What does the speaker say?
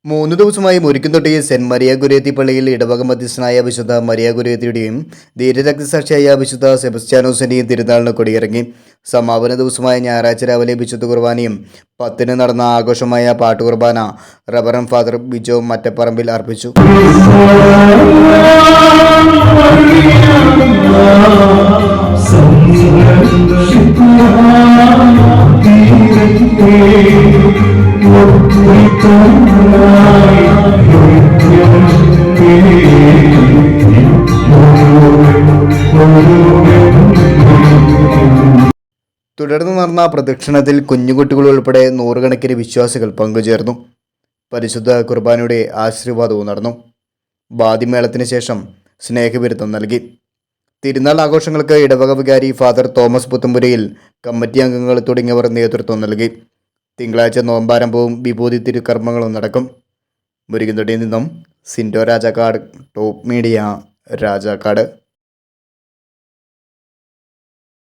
3 ദിവസമായി Murikkumthotti saint Maria ഗുരുത്തി പള്ളിയിൽ ഇടവക മധ്യസ്ഥനായ വിശുദ്ധ മരിയ ഗുരുത്തിയുടെയും ധീരരക്തസാക്ഷിയായ വിശുദ്ധ സെബസ്ത്യാനോസിന്റെയും തിരുനാളിന് കൊടിയിറങ്ങി. സമാപന ദിവസമായ ഞായറാഴ്ച രാവിലെ വിശുദ്ധ കുർബാനയും 10-ന് നടന്ന ആഘോഷമായ പാട്ടുകുർബാന റവറന്റ് ഫാദർ ബിജോ മറ്റപ്പറമ്പിൽ അർപ്പിച്ചു. തുടർന്ന് നടന്ന പ്രദക്ഷിണത്തിൽ കുഞ്ഞുകുട്ടികൾ ഉൾപ്പെടെ നൂറുകണക്കിന് വിശ്വാസികൾ പങ്കുചേർന്നു. പരിശുദ്ധ കുർബാനയുടെ ആശീർവാദവും നടന്നു. വാദ്യമേളത്തിന് ശേഷം സ്നേഹവിരുദ്ധം നൽകി. തിരുനാൾ ആഘോഷങ്ങൾക്ക് ഇടവക വികാരി ഫാദർ തോമസ് പുത്തുമ്പുരയിൽ, കമ്മിറ്റി അംഗങ്ങൾ തുടങ്ങിയവർ നേതൃത്വം നൽകി. തിങ്കളാഴ്ച നോമ്പാരംഭവും വിഭൂതി തിരുക്കർമ്മങ്ങളും നടക്കും. മുരിക്കുംതൊട്ടിയിൽ നിന്നും സിൻഡോ രാജാക്കാട്, ടോപ്പ് മീഡിയ, രാജാക്കാട്.